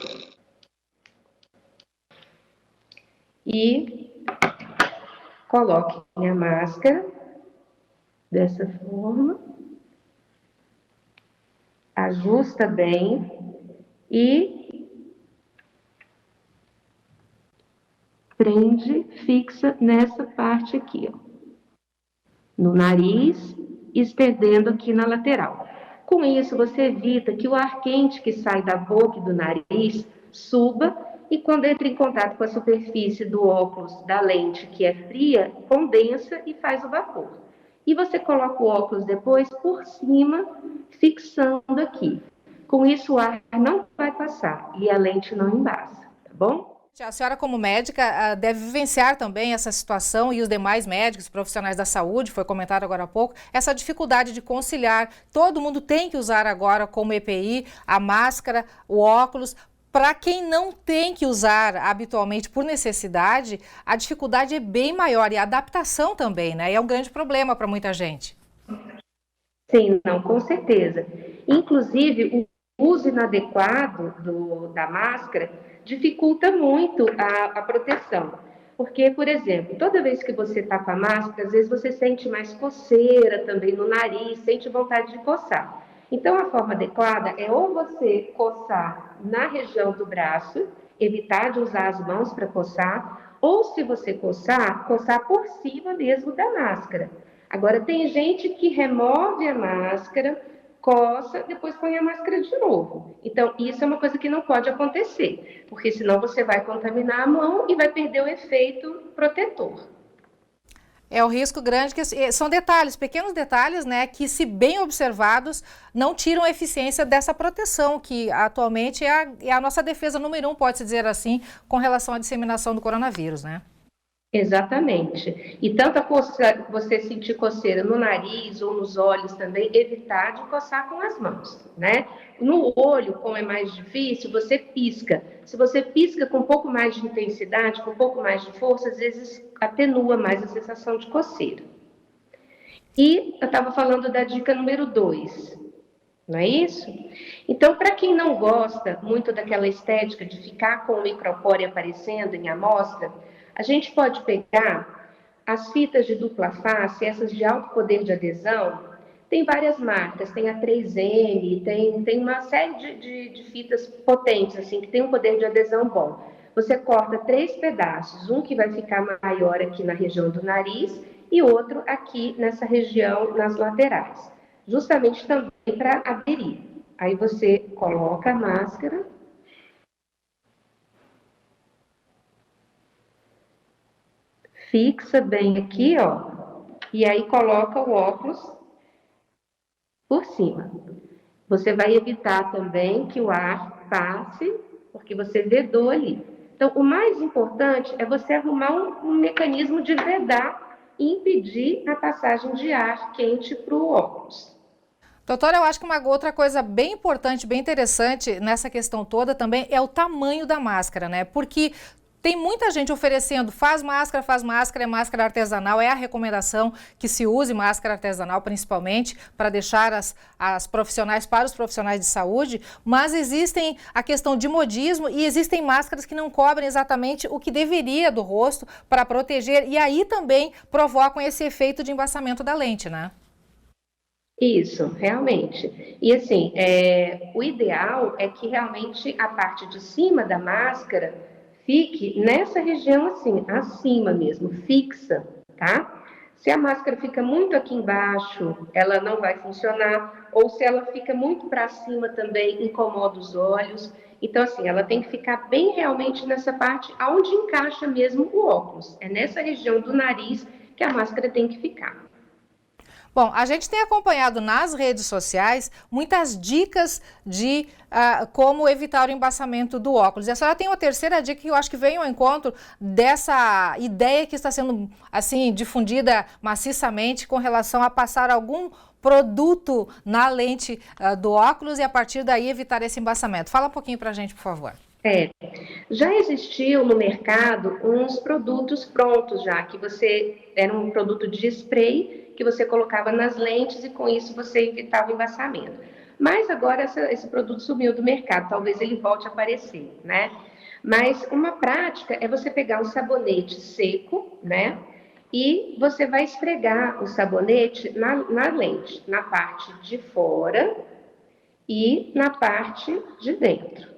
e coloque a máscara dessa forma, ajusta bem e prende, fixa nessa parte aqui, ó, no nariz, estendendo aqui na lateral. Com isso, você evita que o ar quente que sai da boca e do nariz suba, e quando entra em contato com a superfície do óculos, da lente, que é fria, condensa e faz o vapor. E você coloca o óculos depois por cima, fixando aqui. Com isso, o ar não vai passar e a lente não embaça, tá bom? A senhora, como médica, deve vivenciar também essa situação e os demais médicos, profissionais da saúde, foi comentado agora há pouco, essa dificuldade de conciliar. Todo mundo tem que usar agora como EPI a máscara, o óculos. Para quem não tem que usar habitualmente por necessidade, a dificuldade é bem maior e a adaptação também, né? É um grande problema para muita gente. Sim, não, com certeza. Inclusive, o uso inadequado da máscara dificulta muito a proteção. Porque, por exemplo, toda vez que você está com a máscara, às vezes você sente mais coceira também no nariz, sente vontade de coçar. Então, a forma adequada é ou você coçar na região do braço, evitar de usar as mãos para coçar, ou se você coçar por cima mesmo da máscara. Agora, tem gente que remove a máscara, coça, depois põe a máscara de novo. Então, isso é uma coisa que não pode acontecer, porque senão você vai contaminar a mão e vai perder o efeito protetor. É o risco grande, que são detalhes, pequenos detalhes, né, que se bem observados, não tiram a eficiência dessa proteção, que atualmente é a nossa defesa número 1, pode-se dizer assim, com relação à disseminação do coronavírus, né? Exatamente. E tanto você sentir coceira no nariz ou nos olhos também, evitar de coçar com as mãos, né? No olho, como é mais difícil, você pisca. Se você pisca com um pouco mais de intensidade, com um pouco mais de força, às vezes atenua mais a sensação de coceira. E eu estava falando da dica número 2, não é isso? Então, para quem não gosta muito daquela estética de ficar com o micropore aparecendo em amostra, a gente pode pegar as fitas de dupla face, essas de alto poder de adesão. Tem várias marcas, tem a 3M, tem uma série de fitas potentes, assim, que tem um poder de adesão bom. Você corta 3 pedaços, um que vai ficar maior aqui na região do nariz e outro aqui nessa região, nas laterais. Justamente também para aderir. Aí você coloca a máscara. Fixa bem aqui, ó, e aí coloca o óculos por cima. Você vai evitar também que o ar passe, porque você vedou ali. Então, o mais importante é você arrumar um mecanismo de vedar e impedir a passagem de ar quente para o óculos. Doutora, eu acho que uma outra coisa bem importante, bem interessante nessa questão toda também é o tamanho da máscara, né? Porque tem muita gente oferecendo, faz máscara, é máscara artesanal, é a recomendação que se use máscara artesanal, principalmente, para deixar as profissionais para os profissionais de saúde, mas existem a questão de modismo e existem máscaras que não cobrem exatamente o que deveria do rosto para proteger, e aí também provocam esse efeito de embaçamento da lente, né? Isso, realmente. E assim, o ideal é que realmente a parte de cima da máscara fique nessa região assim, acima mesmo, fixa, tá? Se a máscara fica muito aqui embaixo, ela não vai funcionar, ou se ela fica muito para cima também, incomoda os olhos. Então, assim, ela tem que ficar bem realmente nessa parte onde encaixa mesmo o óculos. É nessa região do nariz que a máscara tem que ficar. Bom, a gente tem acompanhado nas redes sociais muitas dicas de como evitar o embaçamento do óculos. E a senhora tem uma terceira dica que eu acho que vem ao encontro dessa ideia que está sendo assim difundida maciçamente com relação a passar algum produto na lente do óculos e a partir daí evitar esse embaçamento. Fala um pouquinho para a gente, por favor. Já existiu no mercado uns produtos prontos já, que era um produto de spray que você colocava nas lentes e com isso você evitava o embaçamento. Mas agora esse produto sumiu do mercado, talvez ele volte a aparecer, né? Mas uma prática é você pegar um sabonete seco, né? E você vai esfregar o sabonete na lente, na parte de fora e na parte de dentro.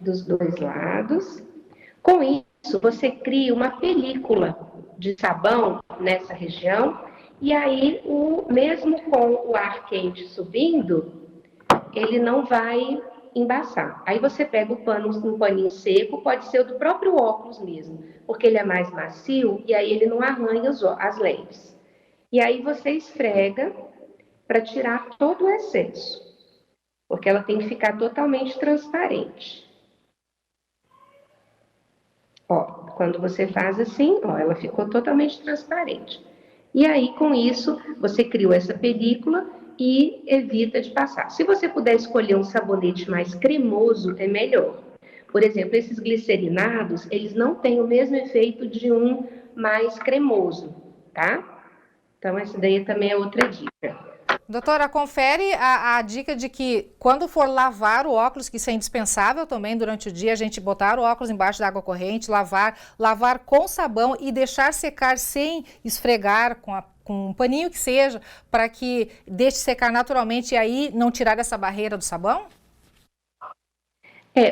Dos dois lados. Com isso, você cria uma película de sabão nessa região e aí, mesmo com o ar quente subindo, ele não vai embaçar. Aí você pega um paninho seco, pode ser o do próprio óculos mesmo, porque ele é mais macio e aí ele não arranha as lentes. E aí você esfrega para tirar todo o excesso, porque ela tem que ficar totalmente transparente. Ó, quando você faz assim, ó, ela ficou totalmente transparente. E aí, com isso, você criou essa película e evita de passar. Se você puder escolher um sabonete mais cremoso, é melhor. Por exemplo, esses glicerinados, eles não têm o mesmo efeito de um mais cremoso, tá? Então, essa daí também é outra dica. Doutora, confere a dica de que quando for lavar o óculos, que isso é indispensável também durante o dia, a gente botar o óculos embaixo da água corrente, lavar com sabão e deixar secar sem esfregar com um paninho que seja, para que deixe secar naturalmente e aí não tirar essa barreira do sabão?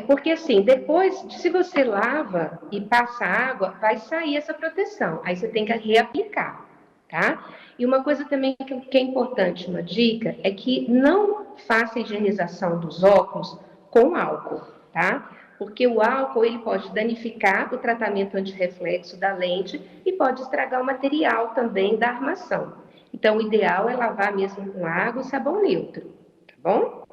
Porque assim, depois, se você lava e passa água, vai sair essa proteção. Aí você tem que reaplicar, tá? E uma coisa também que é importante, uma dica, é que não faça a higienização dos óculos com álcool, tá? Porque o álcool, ele pode danificar o tratamento antirreflexo da lente e pode estragar o material também da armação. Então, o ideal é lavar mesmo com água e sabão neutro, tá bom?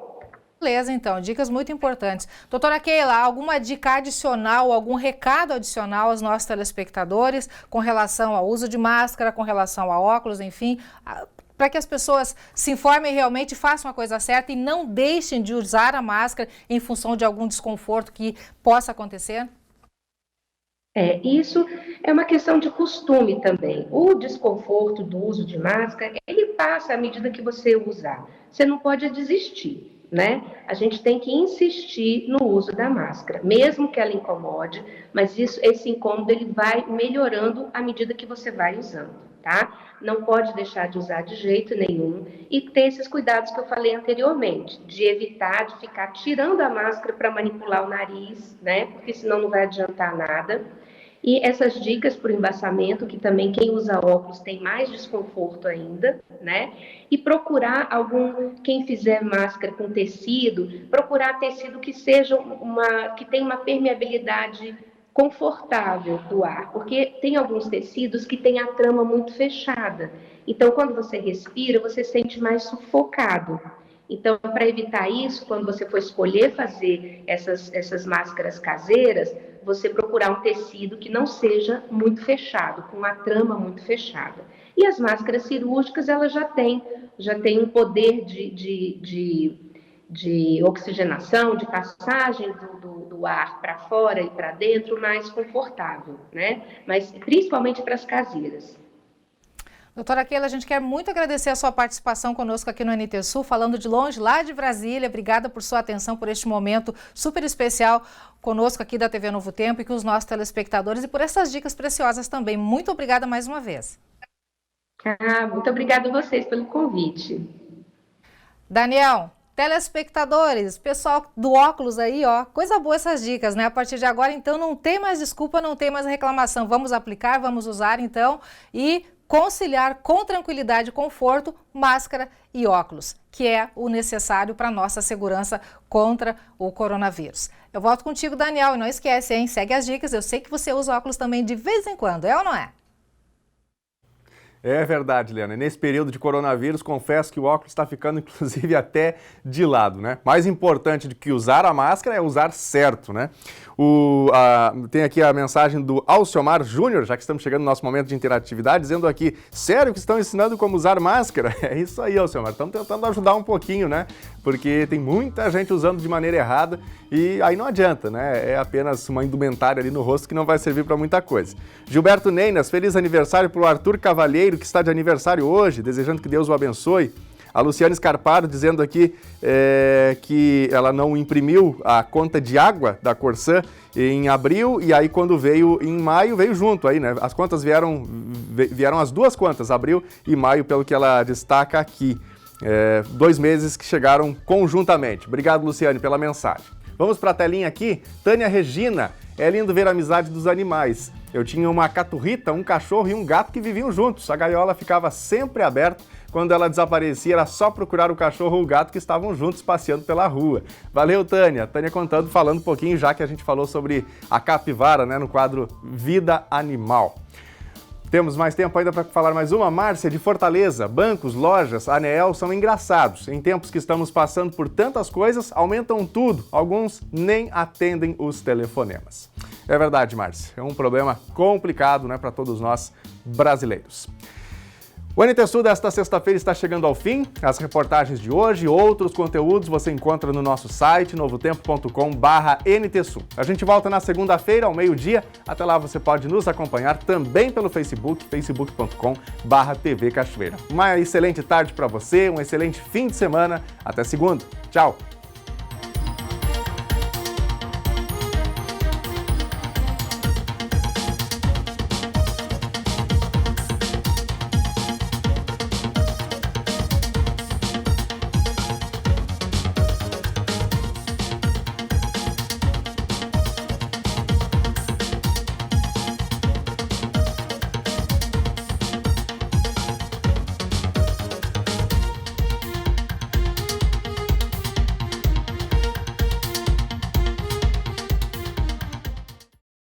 Beleza, então, dicas muito importantes. Doutora Keila, alguma dica adicional, algum recado adicional aos nossos telespectadores com relação ao uso de máscara, com relação a óculos, enfim, para que as pessoas se informem realmente e façam a coisa certa e não deixem de usar a máscara em função de algum desconforto que possa acontecer? Isso é uma questão de costume também. O desconforto do uso de máscara, ele passa à medida que você usar. Você não pode desistir. Né? A gente tem que insistir no uso da máscara, mesmo que ela incomode, mas esse incômodo ele vai melhorando à medida que você vai usando, tá? Não pode deixar de usar de jeito nenhum e ter esses cuidados que eu falei anteriormente, de evitar de ficar tirando a máscara para manipular o nariz, né? Porque senão não vai adiantar nada. E essas dicas para o embaçamento, que também quem usa óculos tem mais desconforto ainda, né? E procurar quem fizer máscara com tecido, procurar tecido que seja que tenha uma permeabilidade confortável do ar, porque tem alguns tecidos que têm a trama muito fechada. Então, quando você respira, você sente mais sufocado. Então, para evitar isso, quando você for escolher fazer essas máscaras caseiras, você procurar um tecido que não seja muito fechado, com uma trama muito fechada. E as máscaras cirúrgicas, elas já têm um poder de oxigenação, de passagem do ar para fora e para dentro mais confortável, né? Mas principalmente para as caseiras. Doutora Keila, a gente quer muito agradecer a sua participação conosco aqui no NT Sul, falando de longe, lá de Brasília. Obrigada por sua atenção, por este momento super especial conosco aqui da TV Novo Tempo e com os nossos telespectadores e por essas dicas preciosas também. Muito obrigada mais uma vez. Muito obrigada a vocês pelo convite. Daniel, telespectadores, pessoal do óculos aí, ó, coisa boa essas dicas, né? A partir de agora, então, não tem mais desculpa, não tem mais reclamação. Vamos aplicar, vamos usar, então, e conciliar com tranquilidade e conforto máscara e óculos, que é o necessário para a nossa segurança contra o coronavírus. Eu volto contigo, Daniel, e não esquece, hein? Segue as dicas, eu sei que você usa óculos também de vez em quando, é ou não é? É verdade, Liana. Nesse período de coronavírus, confesso que o óculos está ficando, inclusive, até de lado, né? Mais importante do que usar a máscara é usar certo, né? Tem aqui a mensagem do Alciomar Júnior, já que estamos chegando no nosso momento de interatividade, dizendo aqui, sério que estão ensinando como usar máscara? É isso aí, Alciomar. Estamos tentando ajudar um pouquinho, né? Porque tem muita gente usando de maneira errada e aí não adianta, né? É apenas uma indumentária ali no rosto que não vai servir para muita coisa. Gilberto Neinas, feliz aniversário para o Arthur Cavalheiro, que está de aniversário hoje, desejando que Deus o abençoe. A Luciane Scarparo dizendo aqui que ela não imprimiu a conta de água da Corsã em abril e aí quando veio em maio, veio junto aí, né? As contas vieram as duas contas, abril e maio, pelo que ela destaca aqui. 2 meses que chegaram conjuntamente. Obrigado, Luciane, pela mensagem. Vamos para a telinha aqui. Tânia Regina, é lindo ver a amizade dos animais. Eu tinha uma caturrita, um cachorro e um gato que viviam juntos. A gaiola ficava sempre aberta. Quando ela desaparecia, era só procurar o cachorro ou o gato que estavam juntos passeando pela rua. Valeu, Tânia. Tânia falando um pouquinho, já que a gente falou sobre a capivara, né, no quadro Vida Animal. Temos mais tempo ainda para falar mais uma. Márcia, de Fortaleza. Bancos, lojas, Aneel são engraçados. Em tempos que estamos passando por tantas coisas, aumentam tudo. Alguns nem atendem os telefonemas. É verdade, Márcia. É um problema complicado, né, para todos nós brasileiros. O NT Sul desta sexta-feira está chegando ao fim. As reportagens de hoje e outros conteúdos você encontra no nosso site novotempo.com/NTSul. A gente volta na segunda-feira ao meio-dia. Até lá você pode nos acompanhar também pelo Facebook, facebook.com/TV Cachoeira. Uma excelente tarde para você, um excelente fim de semana. Até segunda. Tchau!